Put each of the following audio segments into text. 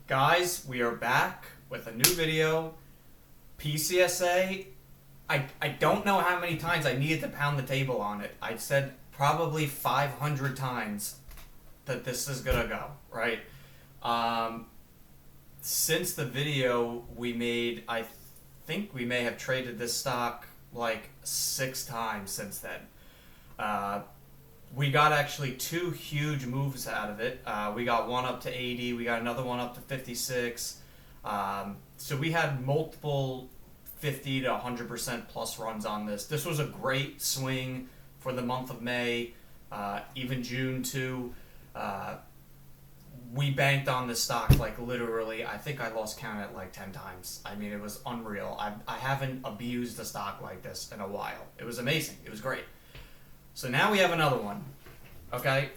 Guys, we are back with a new video. PCSA, I don't know how many times I needed to pound the table on it. I said probably 500 times that this is gonna go, right? Since the video we made, I think we may have traded this stock like 6 times since then. We got actually 2 huge moves out of it. We got one up to 80, we got another one up to 56. So we had multiple 50 to 100% plus runs on this. This was a great swing for the month of May, even June too. We banked on this stock like literally, I think I lost count at like 10 times. I mean, it was unreal. I haven't abused a stock like this in a while. It was amazing. It was great. So now we have another one, okay?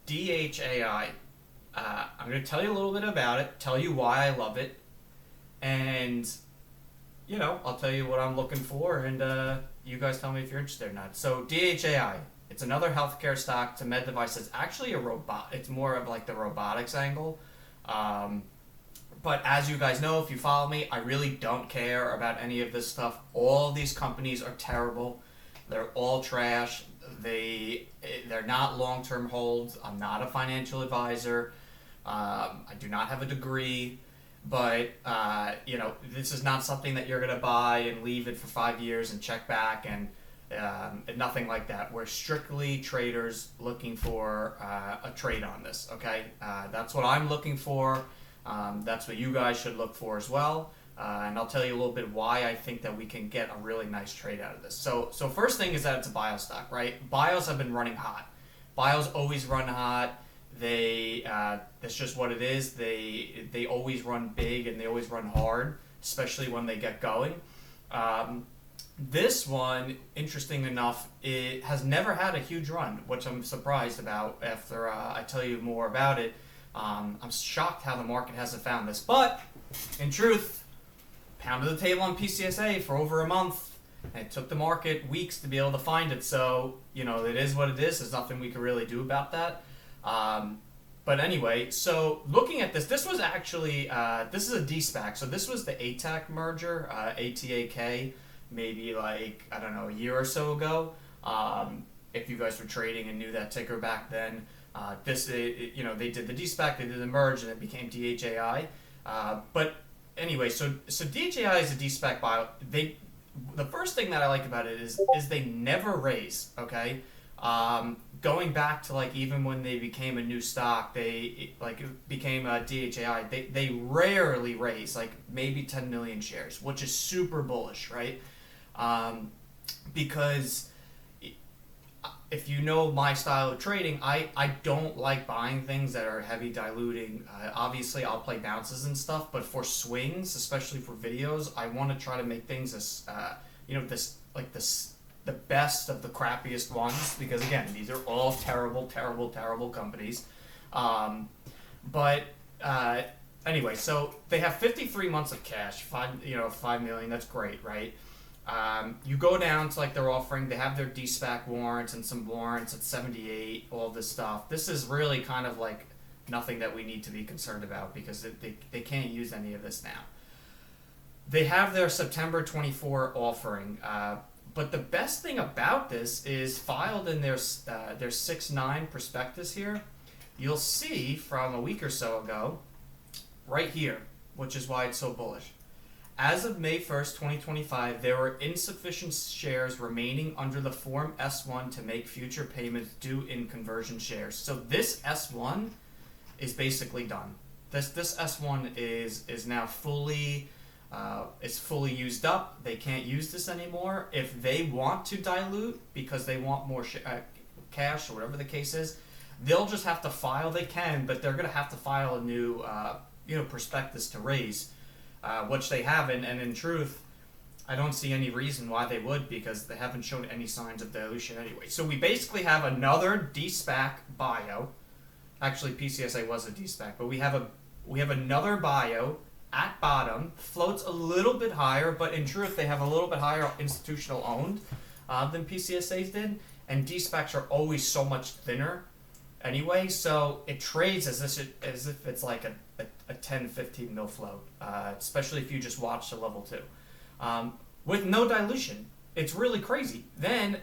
DHAI. I'm going to tell you a little bit about it, tell you why I love it, and, you know, I'll tell you what I'm looking for, and you guys tell me if you're interested or not. So DHAI, it's another healthcare stock. It's a med device. It's actually a robot. It's more of like the robotics angle. But as you guys know, if you follow me, I really don't care about any of this stuff. All of these companies are terrible. They're all trash. They're not long-term holds. I'm not a financial advisor. I do not have a degree. But, you know, this is not something that you're going to buy and leave it for 5 years and check back and nothing like that. We're strictly traders looking for a trade on this, okay? That's what I'm looking for. That's what you guys should look for as well. And I'll tell you a little bit why I think that we can get a really nice trade out of this. So first thing is that it's a bio stock, right? Bios have been running hot. Bios always run hot. That's just what it is. They always run big and they always run hard, especially when they get going. This one, interesting enough, it has never had a huge run, which I'm surprised about after I tell you more about it. I'm shocked how the market hasn't found this, but in truth, pounded the table on PCSA for over a month, and it took the market weeks to be able to find it. So, you know, it is what it is. There's nothing we can really do about that. But anyway, so looking at this was actually, this is a D-SPAC. So this was the ATAK merger, ATAK, maybe like, I don't know, a year or so ago. If you guys were trading and knew that ticker back then, you know, they did the D-SPAC, they did the merge, and it became DHAI. But anyway, so DHAI is a D-SPAC bio. The first thing that I like about it is they never raise, okay? Going back to like even when they became a new stock, it became a DHAI, they rarely raise, like maybe 10 million shares, which is super bullish, right? Because if you know my style of trading, I don't like buying things that are heavy diluting. Obviously, I'll play bounces and stuff, but for swings, especially for videos, I want to try to make things as, you know, the best of the crappiest ones, because again, these are all terrible companies. Anyway, so they have 53 months of cash, 5 million. That's great, right? You go down to like their offering, they have their D-SPAC warrants and some warrants at 78, all this stuff. This is really kind of like nothing that we need to be concerned about because they can't use any of this now. They have their September 24 offering, but the best thing about this is filed in their 6.9 prospectus here. You'll see from a week or so ago, right here, which is why it's so bullish. As of May 1st, 2025, there were insufficient shares remaining under the Form S1 to make future payments due in conversion shares. So this S1 is basically done. This S1 is now fully used up. They can't use this anymore. If they want to dilute because they want more cash or whatever the case is, they'll just have to file. They can, but they're going to have to file a new prospectus to raise. Which they haven't, and in truth, I don't see any reason why they would, because they haven't shown any signs of dilution anyway. So we basically have another D-SPAC bio. Actually, PCSA was a D-SPAC, but we have another bio at bottom, floats a little bit higher, but in truth, they have a little bit higher institutional owned than PCSA's did, and D-SPACs are always so much thinner anyway, so it trades as if it's like a 10, 15 mil float, especially if you just watch the level 2. With no dilution. It's really crazy. Then,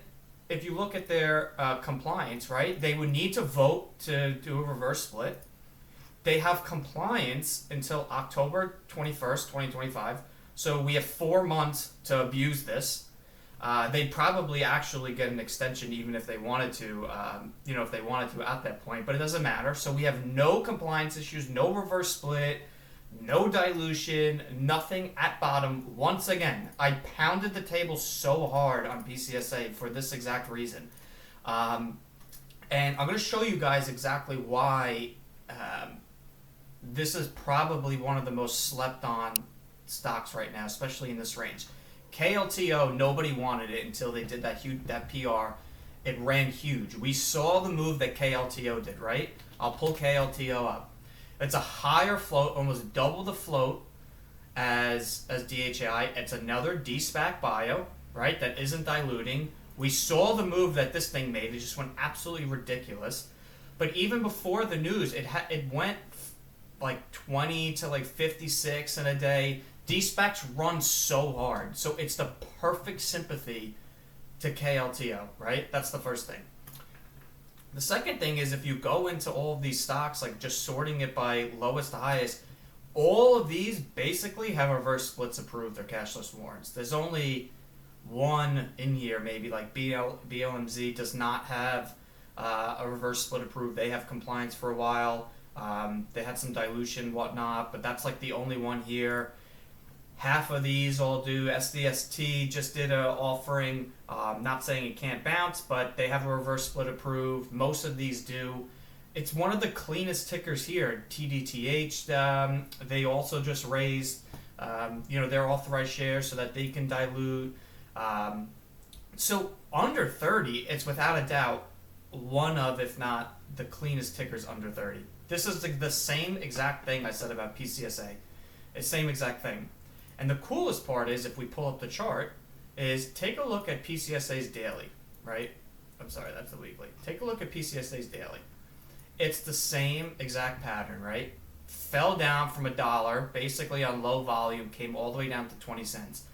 if you look at their compliance, right, they would need to vote to do a reverse split. They have compliance until October 21st, 2025. So we have 4 months to abuse this. They'd probably actually get an extension even if they wanted to, if they wanted to at that point, but it doesn't matter. So we have no compliance issues, no reverse split, no dilution, nothing at bottom. Once again, I pounded the table so hard on PCSA for this exact reason. And I'm going to show you guys exactly why this is probably one of the most slept on stocks right now, especially in this range. KLTO, nobody wanted it until they did that PR. It ran huge. We saw the move that KLTO did, right? I'll pull KLTO up. It's a higher float, almost double the float as DHI. It's another D-SPAC bio, right? That isn't diluting. We saw the move that this thing made. It just went absolutely ridiculous. But even before the news, it went like 20 to like 56 in a day. D-SPACs run so hard. So it's the perfect sympathy to KLTO, right? That's the first thing. The second thing is if you go into all of these stocks, like just sorting it by lowest to highest, all of these basically have reverse splits approved or cashless warrants. There's only one in here, maybe like BLMZ does not have a reverse split approved. They have compliance for a while. They had some dilution, whatnot, but that's like the only one here. Half of these all do. SDST just did an offering. Not saying it can't bounce, but they have a reverse split approved. Most of these do. It's one of the cleanest tickers here. TDTH, they also just raised their authorized shares so that they can dilute. So under 30, it's without a doubt one of, if not the cleanest tickers under 30. This is the same exact thing I said about PCSA. It's the same exact thing. And the coolest part is, if we pull up the chart, is take a look at PCSA's daily, right? I'm sorry, that's the weekly. Take a look at PCSA's daily. It's the same exact pattern, right? Fell down from $1, basically on low volume, came all the way down to 20 cents.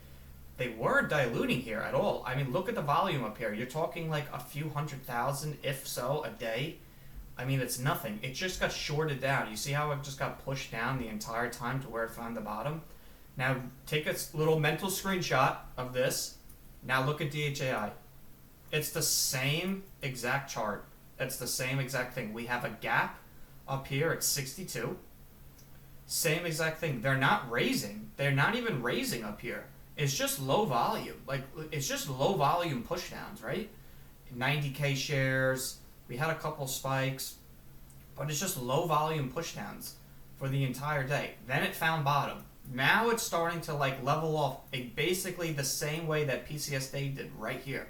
They weren't diluting here at all. I mean, look at the volume up here. You're talking like a few 100,000, if so, a day. I mean, it's nothing. It just got shorted down. You see how it just got pushed down the entire time to where it found the bottom? Now, take a little mental screenshot of this. Now look at DHAI. It's the same exact chart. It's the same exact thing. We have a gap up here at 62. Same exact thing. They're not raising. They're not even raising up here. It's just low volume. Like, it's just low volume pushdowns, right? 90K shares. We had a couple spikes. But it's just low volume pushdowns for the entire day. Then it found bottom. Now it's starting to like level off basically the same way that PCSA did right here.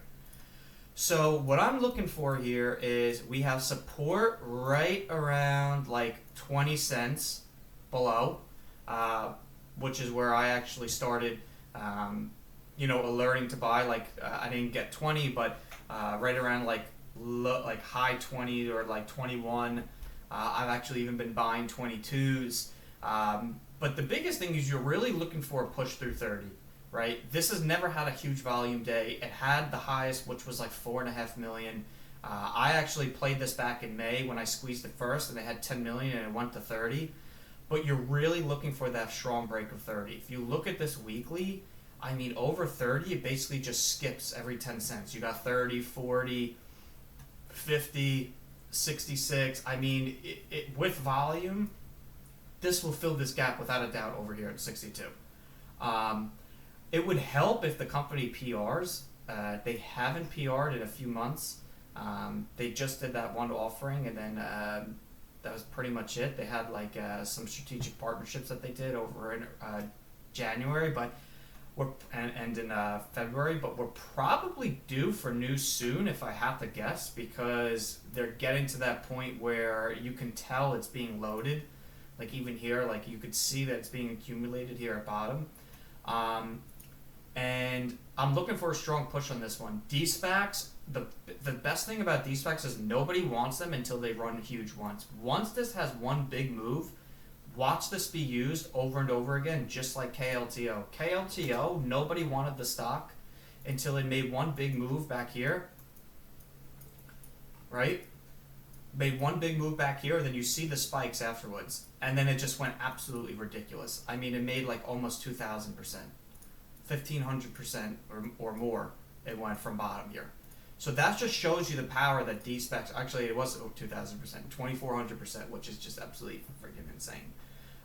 So what I'm looking for here is we have support right around like 20 cents below, which is where I actually started, alerting to buy. Like I didn't get 20, but right around like high 20 or like 21. I've actually even been buying 22s. But the biggest thing is you're really looking for a push through 30, right? This has never had a huge volume day. It had the highest, which was like 4.5 million. I actually played this back in May when I squeezed it first, and it had 10 million and it went to 30. But you're really looking for that strong break of 30. If you look at this weekly, I mean, over 30, it basically just skips every 10 cents. You got 30, 40, 50, 66. I mean, with volume, this will fill this gap without a doubt over here at 62. It would help if the company PRs. They haven't PR'd in a few months. They just did that one offering, and then that was pretty much it. They had like some strategic partnerships that they did over in January, but and in February. But we're probably due for news soon, if I have to guess, because they're getting to that point where you can tell it's being loaded. Like even here, like you could see that it's being accumulated here at bottom. And I'm looking for a strong push on this one. D-SPACs the the best thing about D-Specs is nobody wants them until they run huge ones. Once this has one big move, watch this be used over and over again, just like KLTO. KLTO, nobody wanted the stock until it made one big move back here, right? Made one big move back here, then you see the spikes afterwards, and then it just went absolutely ridiculous. I mean, it made like almost 2,000%, 1,500% or more. It went from bottom here. So that just shows you the power that D-Specs, actually it was 2,000%, 2,400%, which is just absolutely freaking insane.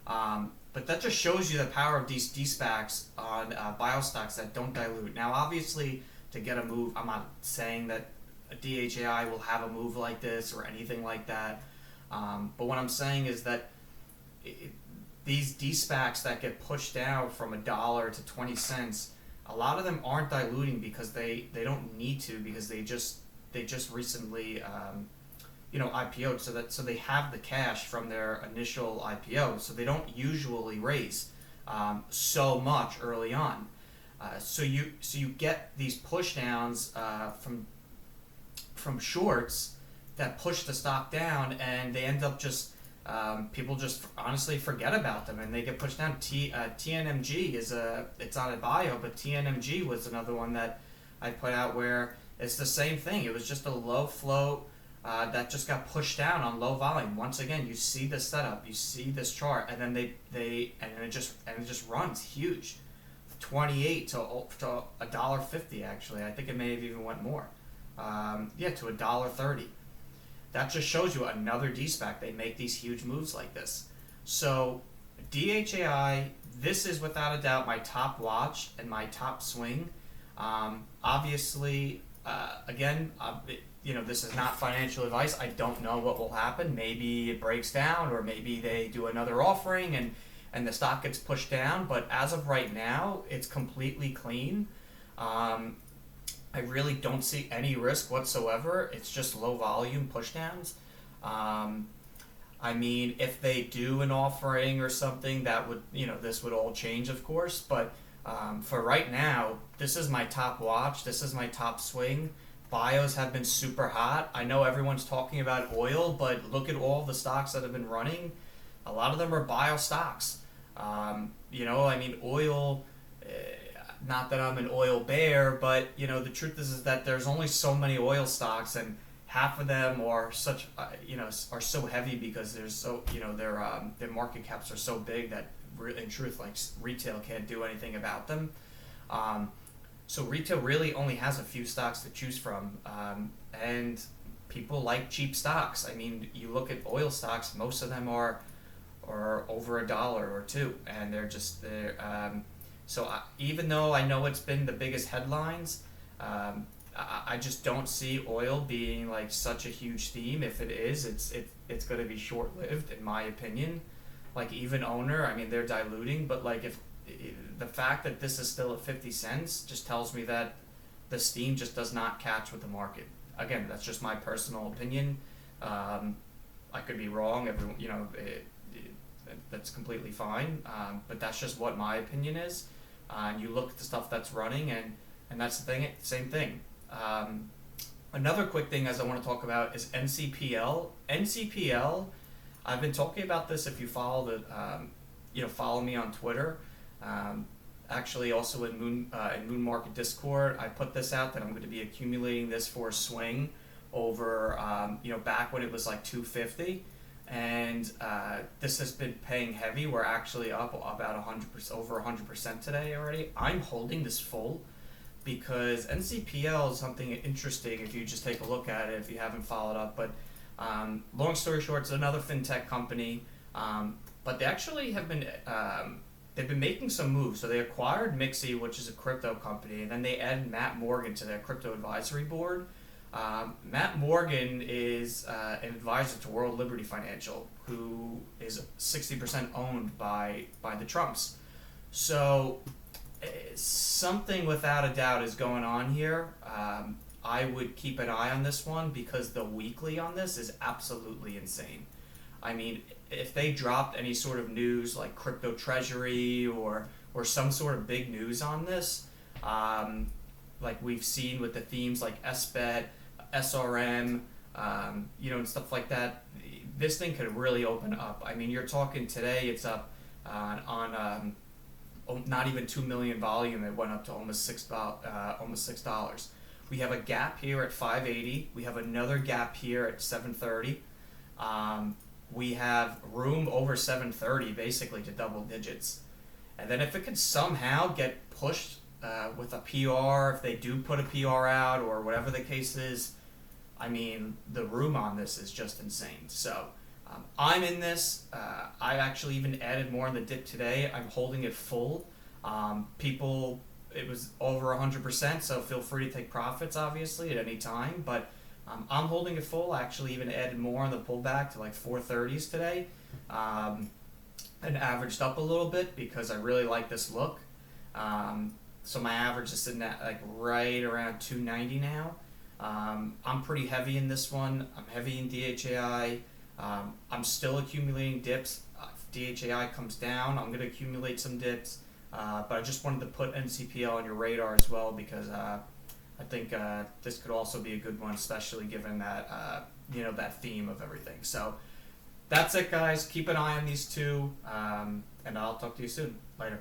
But that just shows you the power of these D-Specs on biostocks that don't dilute. Now, obviously, to get a move, I'm not saying that a DHAI will have a move like this or anything like that. But what I'm saying is that these D-Specs that get pushed down from $1 to 20 cents, a lot of them aren't diluting because they don't need to, because they just recently IPO'd, so they have the cash from their initial IPO, so they don't usually raise so much early on. So you get these push downs from shorts that push the stock down, and they end up just people just honestly forget about them and they get pushed down. TNMG it's on a bio, but TNMG was another one that I put out where it's the same thing. It was just a low float that just got pushed down on low volume. Once again, you see the setup, you see this chart, and then it just runs huge, 28 to $1.50 actually. I think it may have even went more, to $1.30. That just shows you another D-SPAC. They make these huge moves like this. So DHAI, this is without a doubt my top watch and my top swing. Obviously, this is not financial advice. I don't know what will happen. Maybe it breaks down, or maybe they do another offering and the stock gets pushed down. But as of right now, it's completely clean. I really don't see any risk whatsoever. It's just low volume pushdowns. I mean, if they do an offering or something, that would, this would all change, of course. But for right now, this is my top watch. This is my top swing. Bios have been super hot. I know everyone's talking about oil, but look at all the stocks that have been running. A lot of them are bio stocks. Oil... not that I'm an oil bear, but the truth is that there's only so many oil stocks, and half of them are such are so heavy because there's so their market caps are so big that in truth, like, retail can't do anything about them. So retail really only has a few stocks to choose from, and people like cheap stocks. I mean, you look at oil stocks, most of them are over $1 or $2, and so even though I know it's been the biggest headlines, I just don't see oil being like such a huge theme. If it is, it's going to be short-lived, in my opinion. Like, even owner, I mean, they're diluting, but like, if the fact that this is still at 50 cents just tells me that the steam just does not catch with the market. Again, that's just my personal opinion. I could be wrong. Everyone, that's completely fine. But that's just what my opinion is. And you look at the stuff that's running, and that's the thing. Same thing. Another quick thing as I want to talk about is NCPL. NCPL, I've been talking about this. If you follow follow me on Twitter. Actually, also in Moon Market Discord, I put this out that I'm going to be accumulating this for a swing over, back when it was like 250. And this has been paying heavy. We're actually up about 100%, over 100% today already. I'm holding this full because NCPL is something interesting if you just take a look at it, if you haven't followed up. But long story short, it's another fintech company. But they actually have been, they've been making some moves. So they acquired Mixi, which is a crypto company, and then they added Matt Morgan to their crypto advisory board. Matt Morgan is an advisor to World Liberty Financial, who is 60% owned by the Trumps. So something without a doubt is going on here. I would keep an eye on this one because the weekly on this is absolutely insane. I mean, if they dropped any sort of news like crypto treasury or some sort of big news on this, like we've seen with the themes like SBET, SRM, and stuff like that, this thing could really open up. I mean, you're talking today, it's up on not even 2 million volume. It went up to almost $6. We have a gap here at 580. We have another gap here at 730. We have room over 730 basically to double digits. And then if it could somehow get pushed with a PR, if they do put a PR out or whatever the case is, I mean, the room on this is just insane. So I'm in this. I actually even added more on the dip today. I'm holding it full. It was over 100%, so feel free to take profits, obviously, at any time. But I'm holding it full. I actually even added more on the pullback to like 430s today. And averaged up a little bit because I really like this look. So my average is sitting at like right around 290 now. I'm pretty heavy in this one. I'm heavy in DHAI. I'm still accumulating dips. If DHAI comes down, I'm going to accumulate some dips. But I just wanted to put NCPL on your radar as well because I think this could also be a good one, especially given that that theme of everything. So that's it, guys. Keep an eye on these two, and I'll talk to you soon. Later.